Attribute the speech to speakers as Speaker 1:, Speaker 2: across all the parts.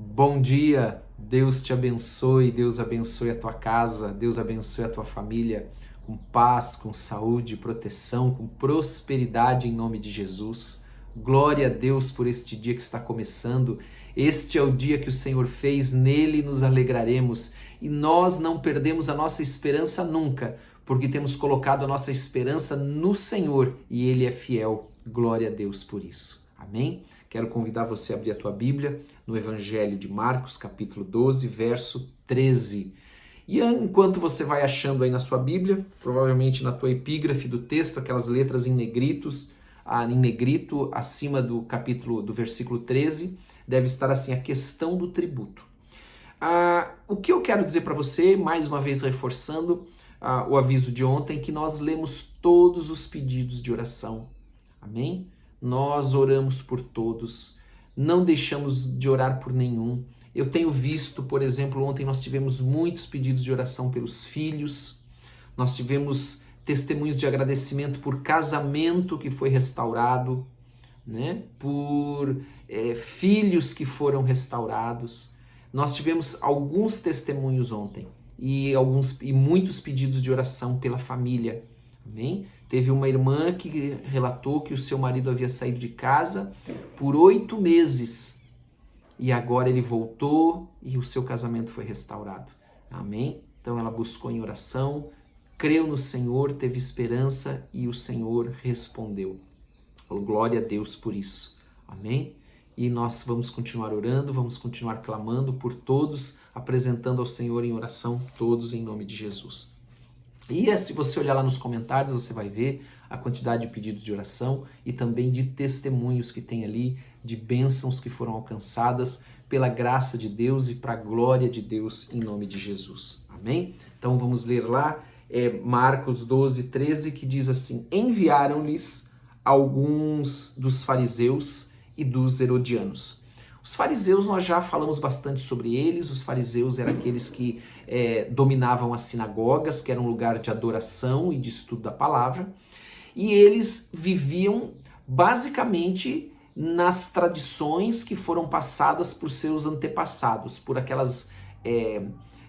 Speaker 1: Bom dia, Deus te abençoe, Deus abençoe a tua casa, Deus abençoe a tua família com paz, com saúde, proteção, com prosperidade em nome de Jesus. Glória a Deus por este dia que está começando. Este é o dia que o Senhor fez, nele nos alegraremos e nós não perdemos a nossa esperança nunca, porque temos colocado a nossa esperança no Senhor e Ele é fiel. Glória a Deus por isso. Amém? Quero convidar você a abrir a tua Bíblia no Evangelho de Marcos, capítulo 12, verso 13. E enquanto você vai achando aí na sua Bíblia, provavelmente na tua epígrafe do texto, aquelas letras em negrito acima do versículo 13, deve estar assim, a questão do tributo. O que eu quero dizer para você, mais uma vez reforçando o aviso de ontem, que nós lemos todos os pedidos de oração. Amém? Nós oramos por todos, não deixamos de orar por nenhum. Eu tenho visto, por exemplo, ontem nós tivemos muitos pedidos de oração pelos filhos, nós tivemos testemunhos de agradecimento por casamento que foi restaurado, né? Por filhos que foram restaurados. Nós tivemos alguns testemunhos ontem e muitos pedidos de oração pela família. Amém? Teve uma irmã que relatou que o seu marido havia saído de casa por 8 meses e agora ele voltou e o seu casamento foi restaurado. Amém? Então ela buscou em oração, creu no Senhor, teve esperança e o Senhor respondeu. Glória a Deus por isso. Amém? E nós vamos continuar orando, vamos continuar clamando por todos, apresentando ao Senhor em oração, todos em nome de Jesus. E se você olhar lá nos comentários, você vai ver a quantidade de pedidos de oração e também de testemunhos que tem ali, de bênçãos que foram alcançadas pela graça de Deus e para a glória de Deus em nome de Jesus. Amém? Então vamos ler lá Marcos 12, 13, que diz assim: enviaram-lhes alguns dos fariseus e dos herodianos. Os fariseus, nós já falamos bastante sobre eles. Os fariseus eram aqueles que dominavam as sinagogas, que era um lugar de adoração e de estudo da palavra, e eles viviam basicamente nas tradições que foram passadas por seus antepassados, por aquelas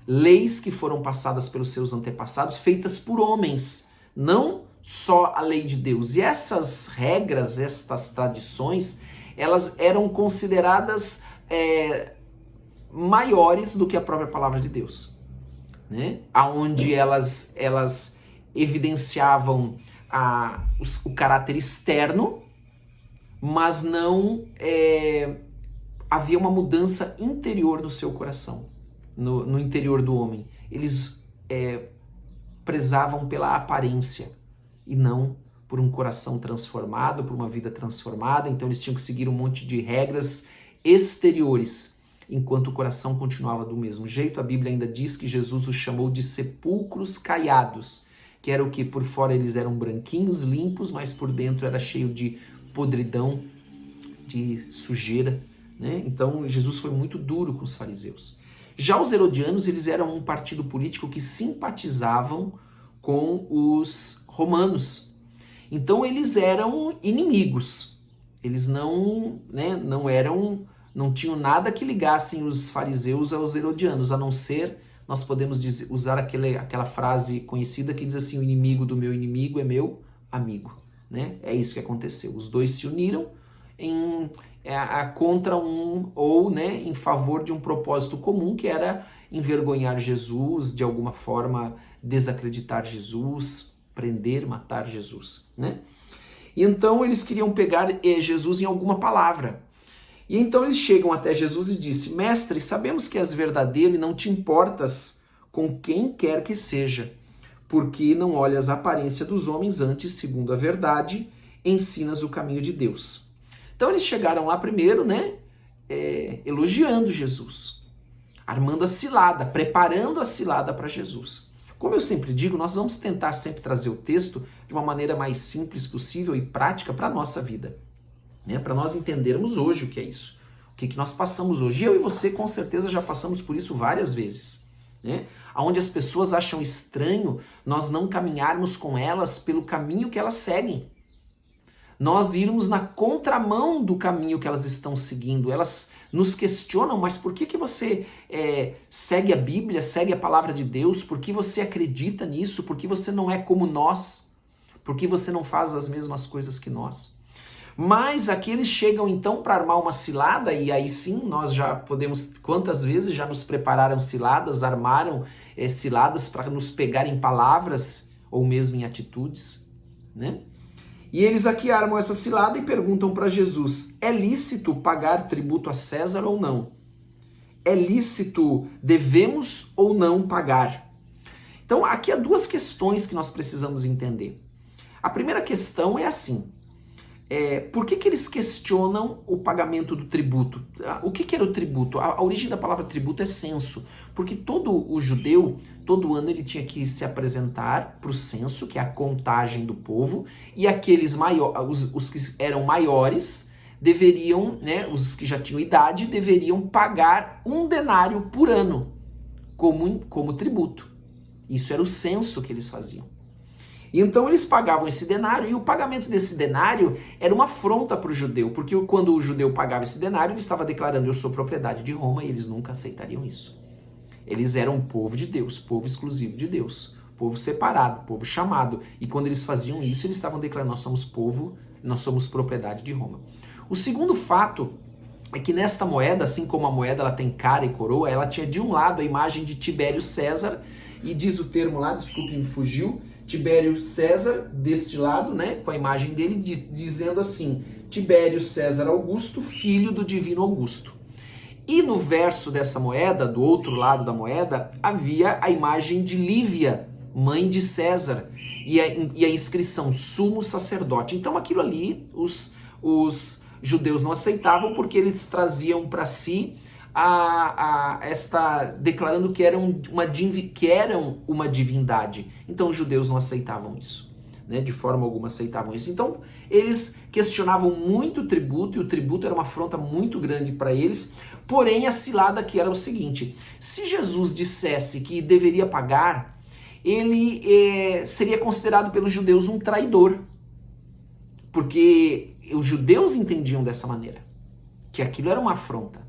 Speaker 1: leis que foram passadas pelos seus antepassados, feitas por homens, não só a lei de Deus. E essas regras, estas tradições, elas eram consideradas maiores do que a própria palavra de Deus, né? Onde elas evidenciavam o caráter externo, mas não havia uma mudança interior no seu coração, no interior do homem. Eles prezavam pela aparência e não por um coração transformado, por uma vida transformada. Então eles tinham que seguir um monte de regras exteriores, enquanto o coração continuava do mesmo jeito. A Bíblia ainda diz que Jesus os chamou de sepulcros caiados, que era o que por fora eles eram branquinhos, limpos, mas por dentro era cheio de podridão, de sujeira, né? Então Jesus foi muito duro com os fariseus. Já os herodianos, eles eram um partido político que simpatizavam com os romanos. Então eles eram inimigos, eles não tinham nada que ligassem os fariseus aos herodianos, a não ser, nós podemos usar aquela frase conhecida que diz assim: o inimigo do meu inimigo é meu amigo, né? É isso que aconteceu, os dois se uniram contra em favor de um propósito comum, que era envergonhar Jesus, de alguma forma desacreditar Jesus, prender, matar Jesus, né? E então eles queriam pegar Jesus em alguma palavra. E então eles chegam até Jesus e dizem: mestre, sabemos que és verdadeiro e não te importas com quem quer que seja, porque não olhas a aparência dos homens, antes, segundo a verdade, ensinas o caminho de Deus. Então eles chegaram lá primeiro, né, elogiando Jesus, armando a cilada, preparando a cilada para Jesus. Como eu sempre digo, nós vamos tentar sempre trazer o texto de uma maneira mais simples possível e prática para a nossa vida, né? Para nós entendermos hoje o que é isso, o que nós passamos hoje. Eu e você com certeza já passamos por isso várias vezes, né? Onde as pessoas acham estranho nós não caminharmos com elas pelo caminho que elas seguem. Nós irmos na contramão do caminho que elas estão seguindo. Elas nos questionam, mas por que você segue a Bíblia, segue a palavra de Deus? Por que você acredita nisso? Por que você não é como nós? Por que você não faz as mesmas coisas que nós? Mas aqui eles chegam então para armar uma cilada, e aí sim nós já podemos, quantas vezes já nos prepararam ciladas, armaram ciladas para nos pegar em palavras ou mesmo em atitudes, né? E eles aqui armam essa cilada e perguntam para Jesus: é lícito pagar tributo a César ou não? É lícito, devemos ou não pagar? Então aqui há duas questões que nós precisamos entender. A primeira questão é assim: por que eles questionam o pagamento do tributo? O que era o tributo? A origem da palavra tributo é censo, porque todo o judeu, todo ano ele tinha que se apresentar para o censo, que é a contagem do povo, e aqueles os que eram maiores deveriam, né, os que já tinham idade, deveriam pagar 1 denário por ano como tributo. Isso era o censo que eles faziam. E então eles pagavam esse denário, e o pagamento desse denário era uma afronta para o judeu, porque quando o judeu pagava esse denário, ele estava declarando: eu sou propriedade de Roma, e eles nunca aceitariam isso. Eles eram povo de Deus, povo exclusivo de Deus, povo separado, povo chamado, e quando eles faziam isso, eles estavam declarando: nós somos povo, nós somos propriedade de Roma. O segundo fato é que nesta moeda, assim como a moeda ela tem cara e coroa, ela tinha de um lado a imagem de Tibério César, e diz o termo lá, desculpe, me fugiu, Tibério César, deste lado, né, com a imagem dele, dizendo assim: Tibério César Augusto, filho do divino Augusto. E no verso dessa moeda, do outro lado da moeda, havia a imagem de Lívia, mãe de César, e a inscrição sumo sacerdote. Então aquilo ali os judeus não aceitavam, porque eles traziam para si declarando que eram uma divindade. Então os judeus não aceitavam isso, né? De forma alguma aceitavam isso. Então eles questionavam muito o tributo, e o tributo era uma afronta muito grande para eles. Porém, a cilada aqui era o seguinte: se Jesus dissesse que deveria pagar, ele seria considerado pelos judeus um traidor, porque os judeus entendiam dessa maneira, que aquilo era uma afronta.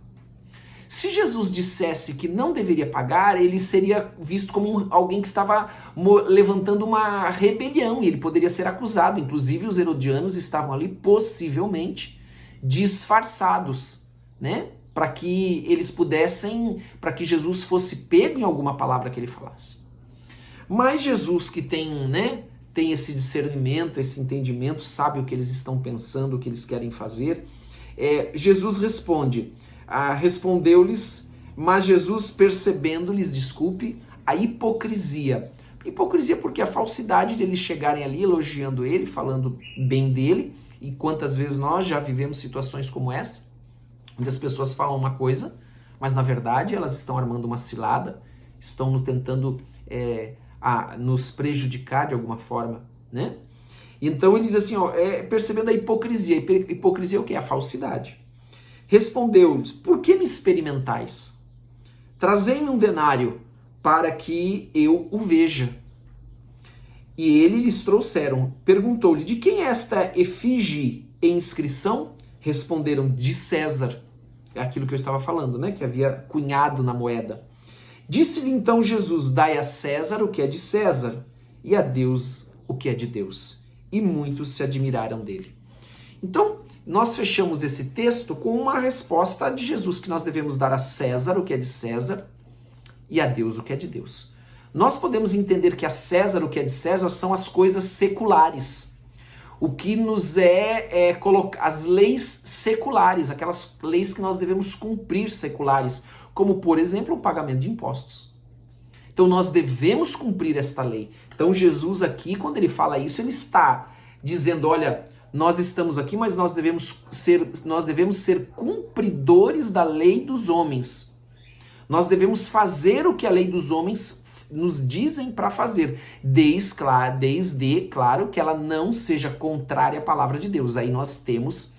Speaker 1: Se Jesus dissesse que não deveria pagar, ele seria visto como alguém que estava levantando uma rebelião, e ele poderia ser acusado. Inclusive os herodianos estavam ali possivelmente disfarçados, né? Para que eles pudessem, para que Jesus fosse pego em alguma palavra que ele falasse. Mas Jesus, que tem, né, tem esse discernimento, esse entendimento, sabe o que eles estão pensando, o que eles querem fazer, Jesus responde. Respondeu-lhes, mas Jesus, percebendo-lhes, desculpe, a hipocrisia. Hipocrisia porque a falsidade deles chegarem ali elogiando ele, falando bem dele, e quantas vezes nós já vivemos situações como essa, onde as pessoas falam uma coisa, mas na verdade elas estão armando uma cilada, estão tentando nos prejudicar de alguma forma, né? Então ele diz assim, percebendo a hipocrisia. Hipocrisia é o que? A falsidade. Respondeu-lhes: por que me experimentais? Trazei-me 1 denário para que eu o veja. E ele lhes trouxeram. Perguntou-lhe: de quem é esta efígie e inscrição? Responderam: de César. É aquilo que eu estava falando, né? Que havia cunhado na moeda. Disse-lhe então Jesus: dai a César o que é de César, e a Deus o que é de Deus. E muitos se admiraram dele. Então, nós fechamos esse texto com uma resposta de Jesus, que nós devemos dar a César o que é de César e a Deus o que é de Deus. Nós podemos entender que a César o que é de César são as coisas seculares. O que nos as leis seculares, aquelas leis que nós devemos cumprir seculares, como, por exemplo, o pagamento de impostos. Então, nós devemos cumprir esta lei. Então, Jesus aqui, quando ele fala isso, ele está dizendo, olha, nós estamos aqui, mas nós devemos ser cumpridores da lei dos homens. Nós devemos fazer o que a lei dos homens nos dizem para fazer, desde, claro, que ela não seja contrária à palavra de Deus. Aí nós temos,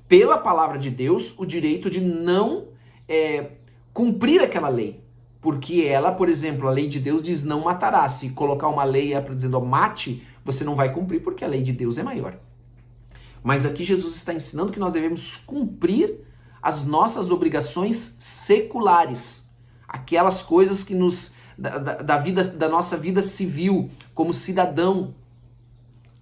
Speaker 1: pela palavra de Deus, o direito de não cumprir aquela lei. Porque ela, por exemplo, a lei de Deus diz não matarás. Se colocar uma lei dizendo mate, você não vai cumprir porque a lei de Deus é maior. Mas aqui Jesus está ensinando que nós devemos cumprir as nossas obrigações seculares, aquelas coisas que da nossa vida civil, como cidadão,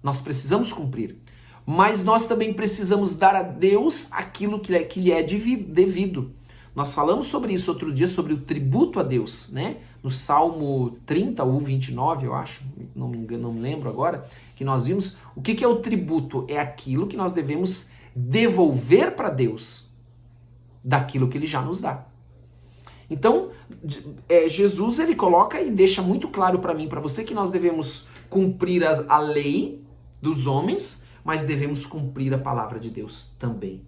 Speaker 1: nós precisamos cumprir. Mas nós também precisamos dar a Deus aquilo que lhe é devido. Nós falamos sobre isso outro dia, sobre o tributo a Deus, né? No Salmo 30 ou 29, eu acho, não me engano, não me lembro agora, que nós vimos o que é o tributo. É aquilo que nós devemos devolver para Deus daquilo que Ele já nos dá. Então, Jesus, ele coloca e deixa muito claro para mim, para você, que nós devemos cumprir a lei dos homens, mas devemos cumprir a palavra de Deus também.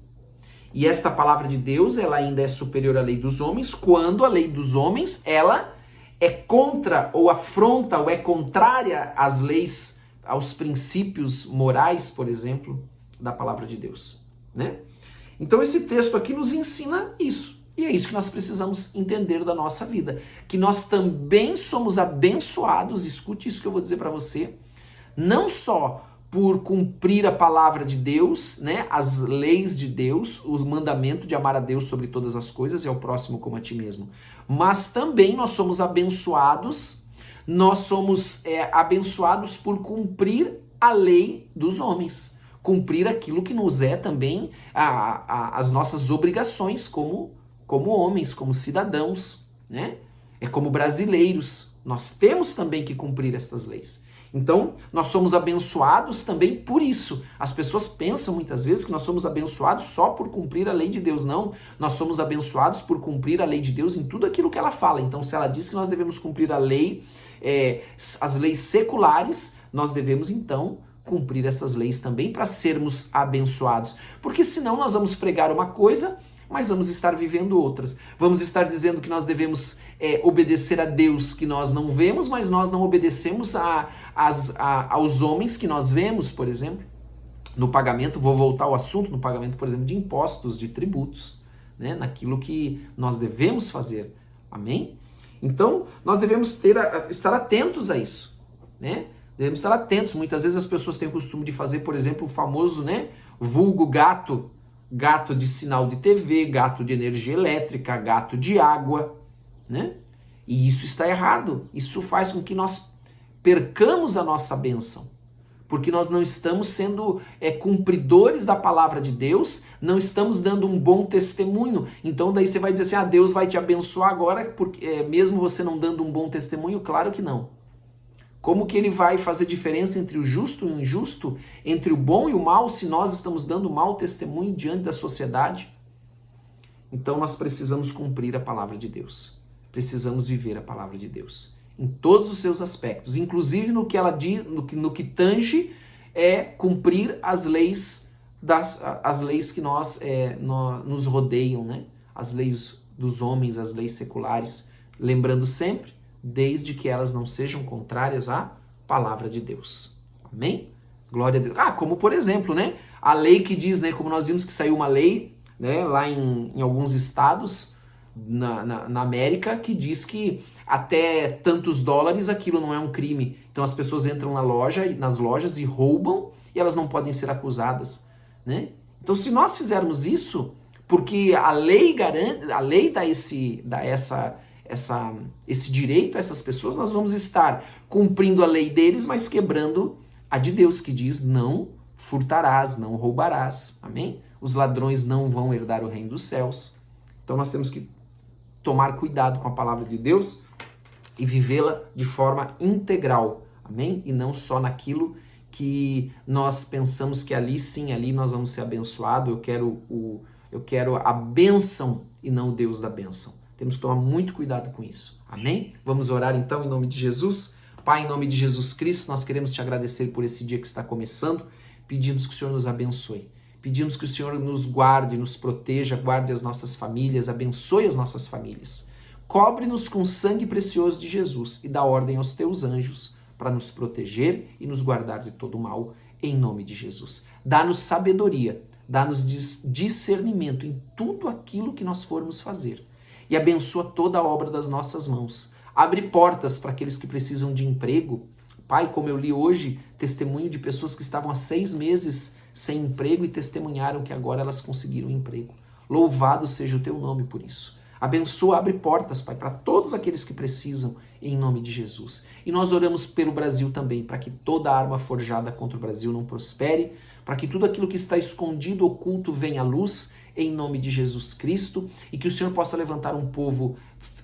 Speaker 1: E esta palavra de Deus, ela ainda é superior à lei dos homens, quando a lei dos homens, ela é contra ou afronta ou é contrária às leis, aos princípios morais, por exemplo, da palavra de Deus, né? Então esse texto aqui nos ensina isso. E é isso que nós precisamos entender da nossa vida, que nós também somos abençoados, escute isso que eu vou dizer para você, não só por cumprir a palavra de Deus, né, as leis de Deus, o mandamento de amar a Deus sobre todas as coisas e ao próximo como a ti mesmo, mas também nós somos abençoados por cumprir a lei dos homens, cumprir aquilo que nos é também as nossas obrigações como homens, como cidadãos, né? Como brasileiros, nós temos também que cumprir estas leis. Então, nós somos abençoados também por isso. As pessoas pensam muitas vezes que nós somos abençoados só por cumprir a lei de Deus. Não, nós somos abençoados por cumprir a lei de Deus em tudo aquilo que ela fala. Então, se ela diz que nós devemos cumprir a lei, as leis seculares, nós devemos então cumprir essas leis também para sermos abençoados. Porque senão nós vamos pregar uma coisa, mas vamos estar vivendo outras. Vamos estar dizendo que nós devemos obedecer a Deus que nós não vemos, mas nós não obedecemos aos homens que nós vemos, por exemplo. No pagamento, vou voltar ao assunto, no pagamento, por exemplo, de impostos, de tributos, né? Naquilo que nós devemos fazer. Amém? Então, nós devemos estar atentos a isso, né? Devemos estar atentos. Muitas vezes as pessoas têm o costume de fazer, por exemplo, o famoso, né, vulgo gato de sinal de TV, gato de energia elétrica, gato de água, né? E isso está errado. Isso faz com que nós percamos a nossa bênção, porque nós não estamos sendo cumpridores da palavra de Deus, não estamos dando um bom testemunho. Então daí você vai dizer assim, Deus vai te abençoar agora, porque mesmo você não dando um bom testemunho? Claro que não. Como que ele vai fazer diferença entre o justo e o injusto, entre o bom e o mal, se nós estamos dando mau testemunho diante da sociedade? Então nós precisamos cumprir a palavra de Deus. Precisamos viver a palavra de Deus em todos os seus aspectos, inclusive no que ela diz, no que tange cumprir as leis que nos rodeiam, né? As leis dos homens, as leis seculares, lembrando sempre, desde que elas não sejam contrárias à palavra de Deus. Amém? Glória a Deus. Como por exemplo, né? A lei que diz, né? Como nós vimos que saiu uma lei, né? Lá em alguns estados na América, que diz que até tantos dólares aquilo não é um crime. Então as pessoas entram nas lojas e roubam e elas não podem ser acusadas, né? Então se nós fizermos isso, porque a lei garante, a lei dá esse direito a essas pessoas, nós vamos estar cumprindo a lei deles, mas quebrando a de Deus, que diz não furtarás, não roubarás. Amém? Os ladrões não vão herdar o reino dos céus. Então nós temos que tomar cuidado com a palavra de Deus e vivê-la de forma integral. Amém? E não só naquilo que nós pensamos que ali sim, ali nós vamos ser abençoados. Eu quero a bênção e não o Deus da bênção. Temos que tomar muito cuidado com isso. Amém? Vamos orar então em nome de Jesus. Pai, em nome de Jesus Cristo, nós queremos te agradecer por esse dia que está começando. Pedimos que o Senhor nos abençoe. Pedimos que o Senhor nos guarde, nos proteja, guarde as nossas famílias, abençoe as nossas famílias. Cobre-nos com o sangue precioso de Jesus e dá ordem aos teus anjos para nos proteger e nos guardar de todo mal, em nome de Jesus. Dá-nos sabedoria, dá-nos discernimento em tudo aquilo que nós formos fazer. E abençoa toda a obra das nossas mãos. Abre portas para aqueles que precisam de emprego. Pai, como eu li hoje, testemunho de pessoas que estavam há 6 meses sem emprego e testemunharam que agora elas conseguiram emprego. Louvado seja o teu nome por isso. Abençoa, abre portas, Pai, para todos aqueles que precisam, em nome de Jesus. E nós oramos pelo Brasil também, para que toda arma forjada contra o Brasil não prospere, para que tudo aquilo que está escondido, oculto, venha à luz, em nome de Jesus Cristo, e que o Senhor possa levantar um povo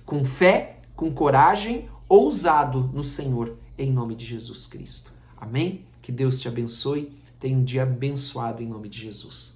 Speaker 1: com fé, com coragem, ousado no Senhor, em nome de Jesus Cristo. Amém? Que Deus te abençoe. Tenha um dia abençoado em nome de Jesus.